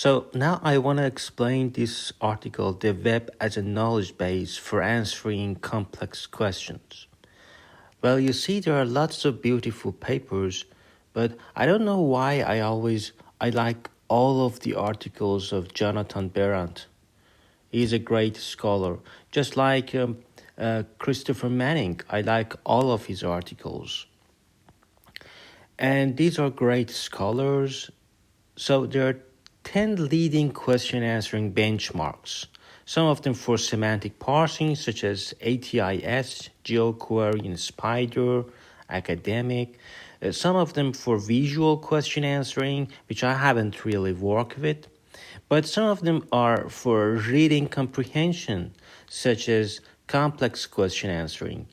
So now I want to explain this article, the web as a knowledge base for answering complex questions. Well, you see, there are lots of beautiful papers, but I don't know why I like all of the articles of Jonathan Berendt. He's a great scholar, just like Christopher Manning. I like all of his articles. And these are great scholars. So there are 10 leading question answering benchmarks, some of them for semantic parsing, such as ATIS, GeoQuery, and Spider, Academic. Some of them for visual question answering, which I haven't really worked with. But some of them are for reading comprehension, such as complex question answering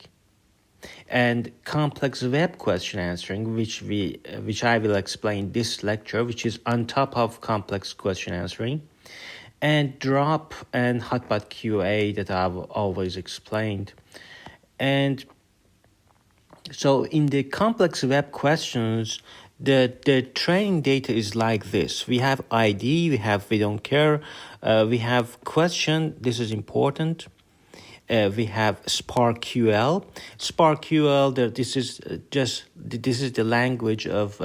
and complex web question answering, which I will explain this lecture, which is on top of complex question answering, and drop and hotbot QA that I've always explained. And so in the complex web questions, the training data is like this. We have ID, we don't care, we have question, this is important. We have SparkQL. SparkQL, this is the language of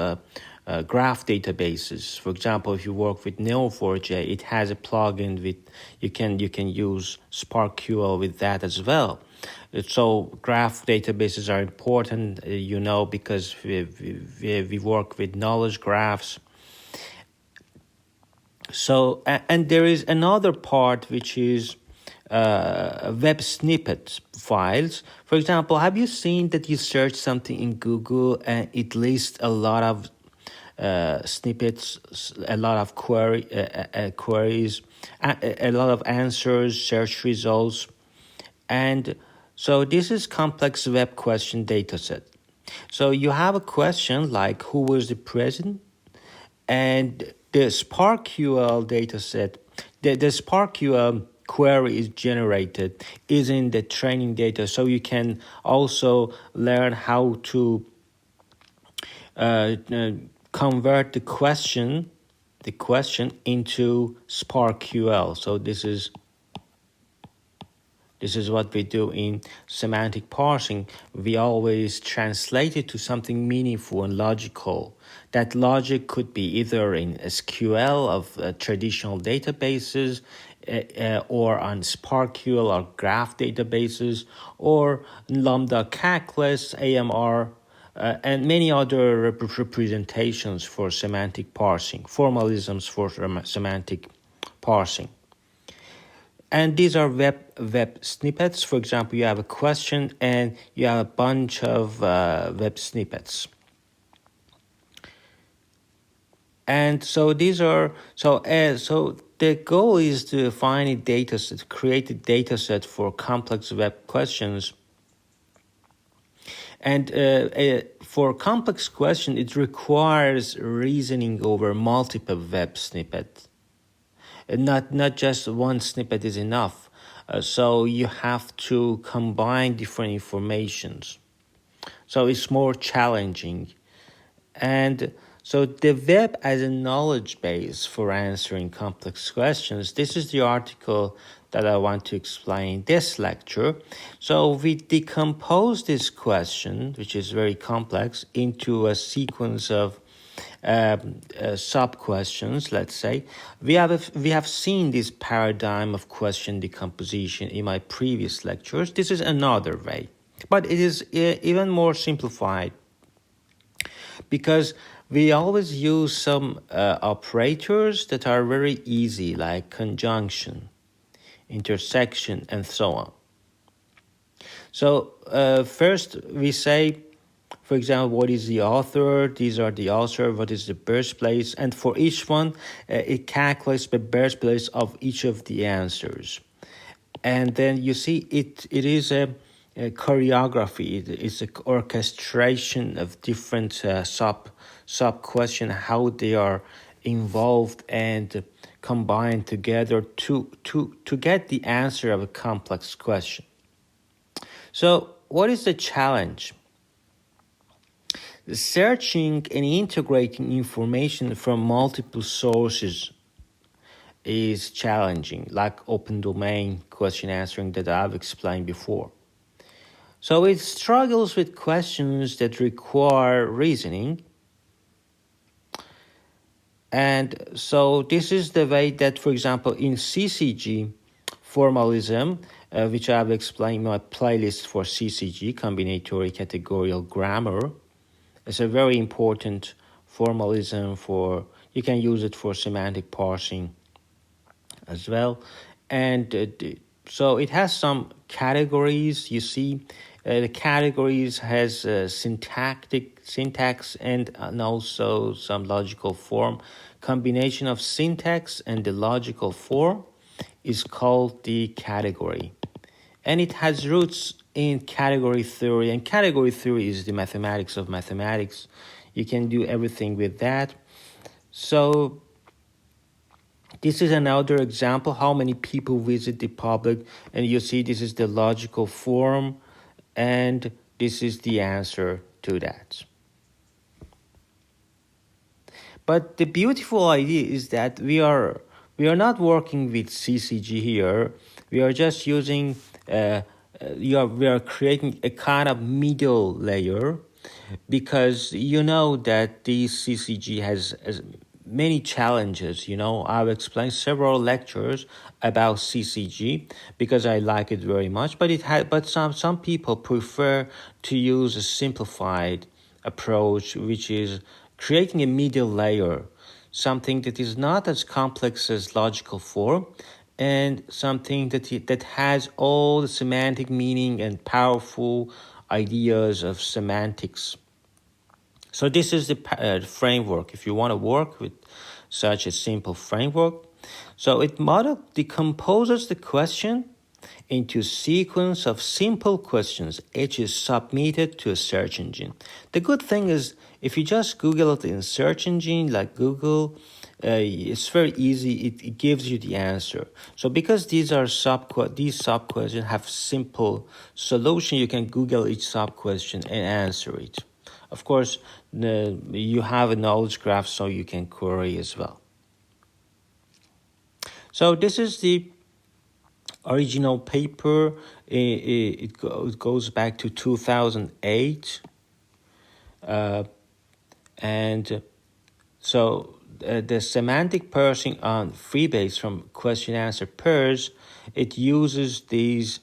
graph databases. For example, if you work with Neo4j, it has a plugin with you can use SparkQL with that as well. So graph databases are important, because we work with knowledge graphs. So and there is another part which is web snippet files. For example, have you seen that you search something in Google and it lists a lot of snippets, a lot of queries, a lot of answers, search results, and so this is complex web question dataset. So you have a question like who was the president, and the SparkQL dataset, the SparkQL query is generated is in the training data, so you can also learn how to convert the question into SparkQL. So this is what we do in semantic parsing. We always translate it to something meaningful and logical. That logic could be either in SQL of traditional databases, or on SparkQL or graph databases, or Lambda Calculus, AMR, and many other representations for semantic parsing, formalisms for semantic parsing. And these are web snippets. For example, you have a question and you have a bunch of web snippets. And so these are so the goal is to find a data set, create a data set for complex web questions. And for complex question, it requires reasoning over multiple web snippets. Not just one snippet is enough. So you have to combine different informations. So it's more challenging. And so the web as a knowledge base for answering complex questions, this is the article that I want to explain in this lecture. So we decompose this question, which is very complex, into a sequence of sub-questions, let's say. We have seen this paradigm of question decomposition in my previous lectures. This is another way, but it is even more simplified because we always use some operators that are very easy, like conjunction, intersection, and so on. So first we say, for example, what is the author? These are the author. What is the birthplace? And for each one, it calculates the birthplace of each of the answers. And then you see it is a choreography. It's an orchestration of different sub question, how they are involved and combined together to get the answer of a complex question. So what is the challenge? Searching and integrating information from multiple sources is challenging, like open domain question answering that I've explained before. So it struggles with questions that require reasoning. And so this is the way that, for example, in CCG, formalism, which I've explained in my playlist for CCG, combinatory categorical grammar, is a very important formalism for, you can use it for semantic parsing as well. And so it has some categories. You see, the categories has syntax and also some logical form. Combination of syntax and the logical form is called the category. And it has roots in category theory. And category theory is the mathematics of mathematics. You can do everything with that. So this is another example how many people visit the public, and you see this is the logical form, and this is the answer to that. But the beautiful idea is that we are not working with CCG here. We are just using we are creating a kind of middle layer, because you know that the CCG has many challenges. I've explained several lectures about CCG because I like it very much, but some people prefer to use a simplified approach, which is creating a middle layer, something that is not as complex as logical form, and something that has all the semantic meaning and powerful ideas of semantics. So this is the framework. If you want to work with such a simple framework, so it decomposes the question into sequence of simple questions, which is submitted to a search engine. The good thing is, if you just Google it in search engine like Google, it's very easy. It gives you the answer. So because these sub-questions have simple solution, you can Google each sub-question and answer it. Of course, you have a knowledge graph, so you can query as well. So this is the original paper. It goes back to 2008. And so the semantic parsing on Freebase from question-answer pairs, it uses these,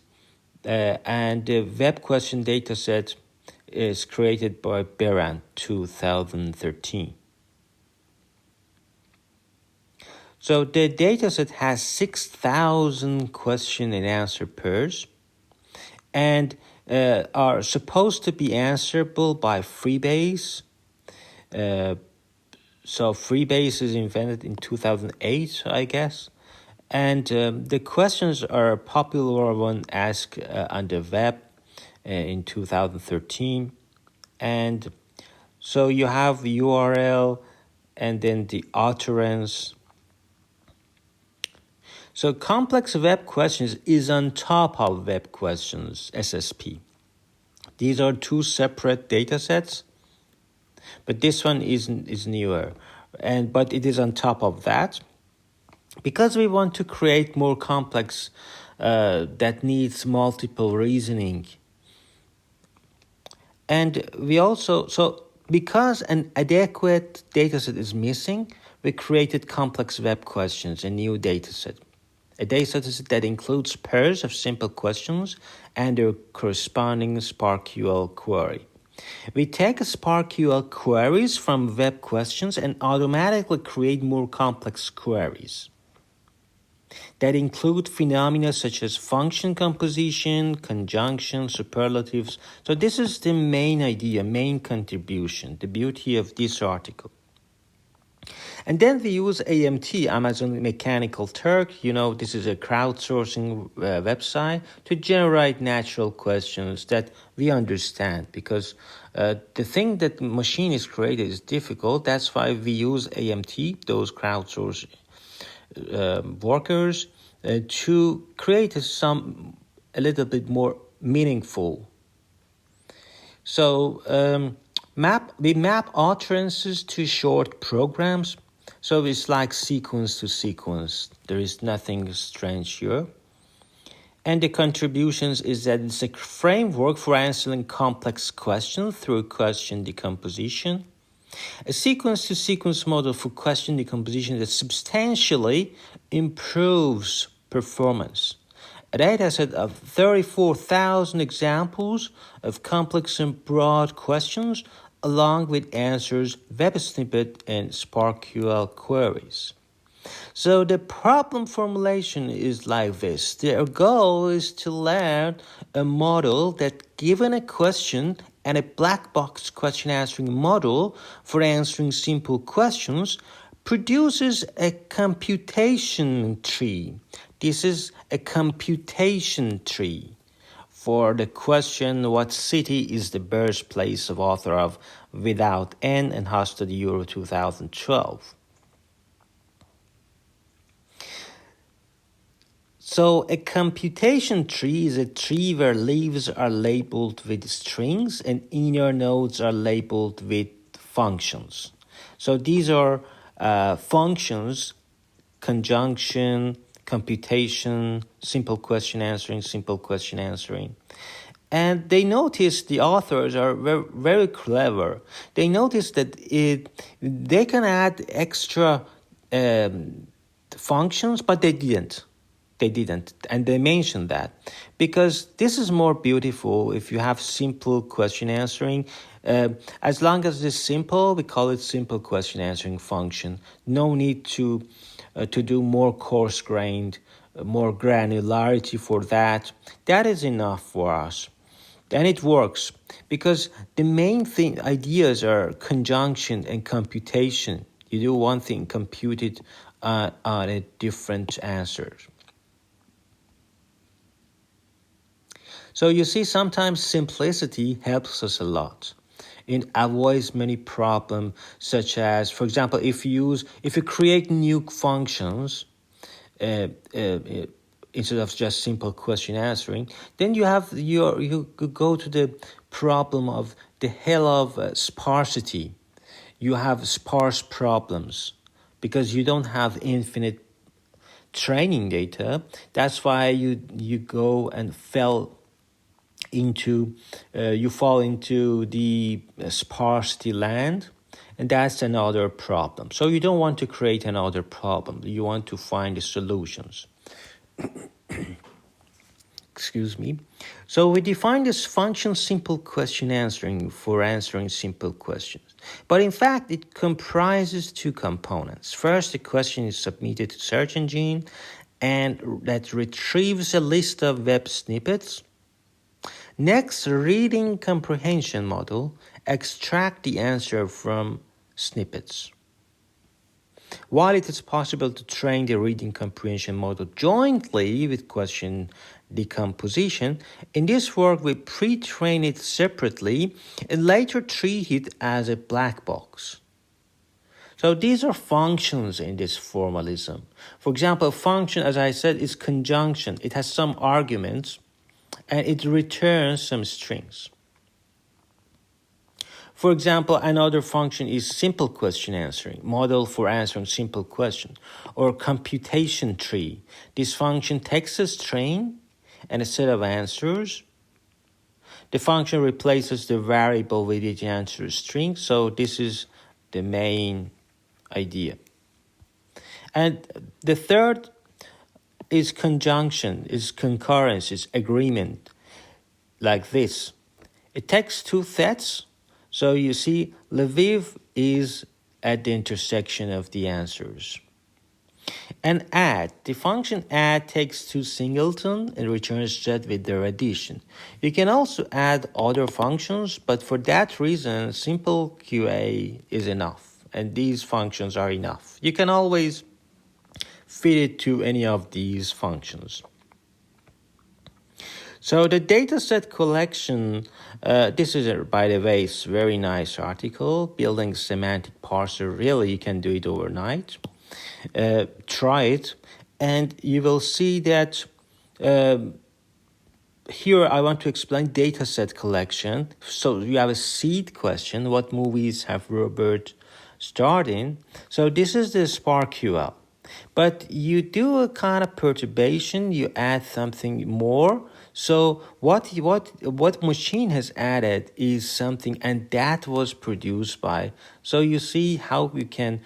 and the web question dataset is created by Beran 2013. So the dataset has 6,000 question and answer pairs, and are supposed to be answerable by Freebase. So Freebase is invented in 2008, I guess. And the questions are a popular one asked on the web in 2013. And so you have URL and then the utterance. So complex web questions is on top of web questions, SSP. These are two separate data sets, but this one is newer, but it is on top of that, because we want to create more complex that needs multiple reasoning. And we also, so because an adequate dataset is missing, we created complex web questions, a new dataset. A dataset that includes pairs of simple questions and their corresponding SparkQL query. We take SparkQL queries from web questions and automatically create more complex queries that include phenomena such as function composition, conjunction, superlatives. So this is the main idea, main contribution, the beauty of this article. And then we use AMT, Amazon Mechanical Turk. This is a crowdsourcing website to generate natural questions that we understand, because the thing that machine is created is difficult. That's why we use AMT, those crowdsourcing workers, to create a little bit more meaningful. So we map utterances to short programs. So it's like sequence to sequence. There is nothing strange here. And the contributions is that it's a framework for answering complex questions through question decomposition. A sequence-to-sequence model for question decomposition that substantially improves performance. A dataset of 34,000 examples of complex and broad questions, along with answers, web snippet, and SparkQL queries. So the problem formulation is like this. Their goal is to learn a model that, given a question and a black box question answering model for answering simple questions, produces a computation tree. This is a computation tree for the question, what city is the birthplace of author of Without End and hosted Euro 2012. So a computation tree is a tree where leaves are labeled with strings and inner nodes are labeled with functions. So these are functions: conjunction, computation, simple question answering. And they notice, the authors are very, very clever. They notice that they can add extra functions, but they didn't. And they mentioned that because this is more beautiful if you have simple question answering. As long as it's simple, we call it simple question answering function. No need to do more coarse-grained, more granularity for that. That is enough for us. And it works because the main ideas are conjunction and computation. You do one thing, compute it on a different answer. So you see, sometimes simplicity helps us a lot. It avoids many problems, such as, for example, if you create new functions instead of just simple question answering, then you go to the problem of the hell of sparsity. You have sparse problems because you don't have infinite training data. That's why you go and fall into the sparsity land, and that's another problem. So you don't want to create another problem. You want to find the solutions. Excuse me. So we define this function simple question answering for answering simple questions. But in fact, it comprises two components. First, the question is submitted to search engine, and that retrieves a list of web snippets. Next, reading comprehension model extract the answer from snippets. While it is possible to train the reading comprehension model jointly with question decomposition, in this work we pre-train it separately and later treat it as a black box. So these are functions in this formalism. For example, a function, as I said, is conjunction. It has some arguments and it returns some strings. For example, another function is simple question answering, model for answering simple questions, or computation tree. This function takes a string and a set of answers. The function replaces the variable with each answer string, so this is the main idea. And the third is conjunction, is concurrence, is agreement, like this. It takes two sets. So you see, Lviv is at the intersection of the answers. And add, the function add takes two singleton and returns set with their addition. You can also add other functions, but for that reason, simple QA is enough. And these functions are enough. You can always fit it to any of these functions. So the dataset collection, this is, by the way, it's a very nice article. Building semantic parser, really, you can do it overnight. Try it, and you will see that here I want to explain dataset collection. So you have a seed question. What movies have Robert starting. So this is the SparkQL. But you do a kind of perturbation, you add something more. So what machine has added is something, and that was produced by. So you see how you can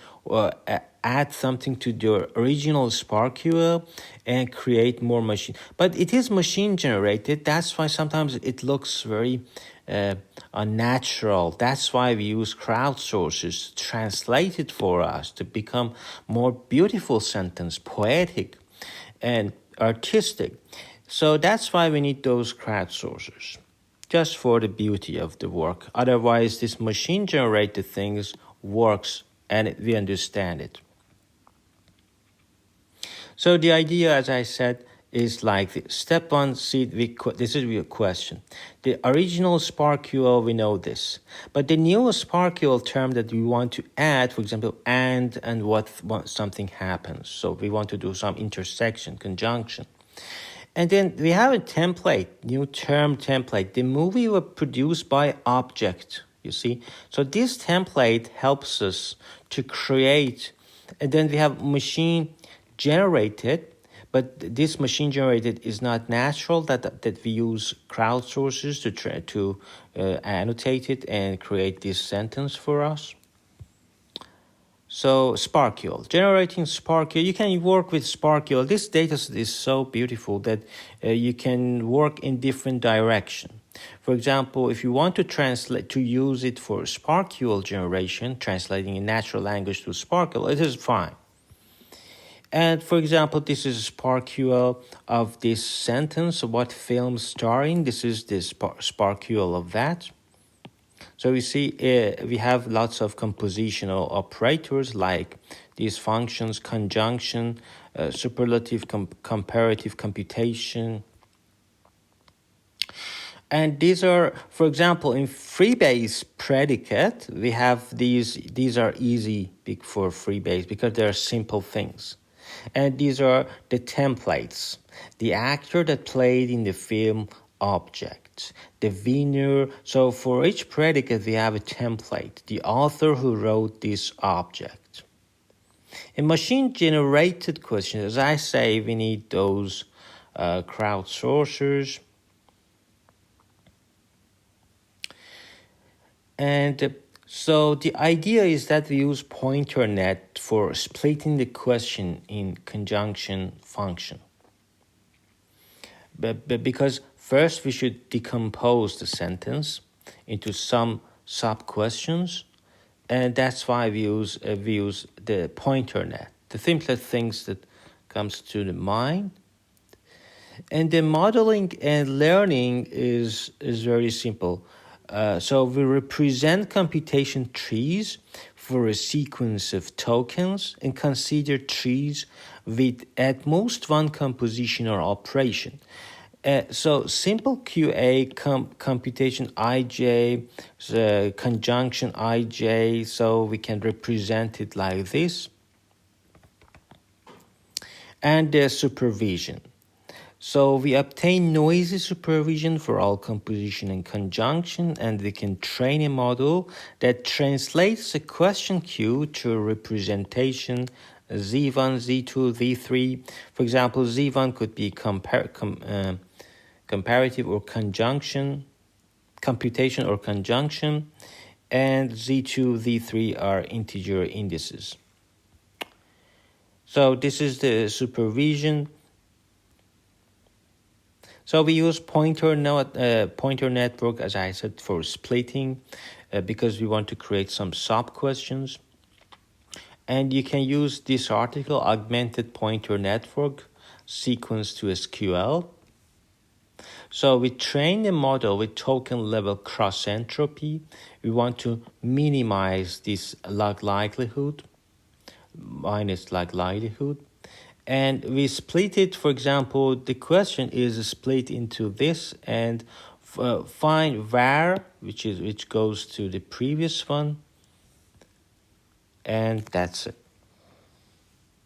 add something to your original SparkQL and create more machine. But it is machine generated. That's why sometimes it looks very unnatural. That's why we use crowdsources to translate it for us to become more beautiful sentence, poetic and artistic. So that's why we need those crowdsources, just for the beauty of the work. Otherwise, this machine generated things works and we understand it. So the idea, as I said, is like this. Step one, this is your question. The original SparkQL, we know this. But the new SparkQL term that we want to add, for example, and what something happens. So we want to do some intersection, conjunction. And then we have a template, new term template. The movie was produced by object, you see. So this template helps us to create, and then we have machine generated, but this machine generated is not natural, that we use crowdsources to try to annotate it and create this sentence for us. So SparkQL, generating SparkQL, you can work with SparkQL. This data set is so beautiful that you can work in different direction. For example, if you want to use it for SparkQL generation, translating a natural language to SparkQL, it is fine. And for example, this is SparkQL of this sentence, what film starring. This is the SparkQL of that. So you see, we have lots of compositional operators like these functions, conjunction, superlative, comparative computation. And these are, for example, in Freebase predicate, we have these are easy for Freebase because they are simple things. And these are the templates. The actor that played in the film, object. The winner. So for each predicate, we have a template. The author who wrote this object. In machine-generated questions, as I say, we need those crowdsourcers. And so the idea is that we use PointerNet for splitting the question in conjunction function. But because first we should decompose the sentence into some sub-questions, and that's why we use the PointerNet. The simplest things that comes to the mind. And the modeling and learning is very simple. So we represent computation trees for a sequence of tokens and consider trees with at most one composition or operation. So simple QA computation IJ, conjunction IJ, so we can represent it like this. And the supervision. So we obtain noisy supervision for all composition and conjunction, and we can train a model that translates a question queue to a representation Z1, Z2, Z3. For example, Z1 could be comparative or conjunction, computation or conjunction, and Z2, Z3 are integer indices. So this is the supervision. So we use pointer network, as I said, for splitting because we want to create some sub-questions. And you can use this article, augmented pointer network, sequence to SQL. So we train the model with token level cross entropy. We want to minimize this log likelihood, minus log likelihood. And we split it, for example, the question is split into this and find var, which goes to the previous one. And that's it.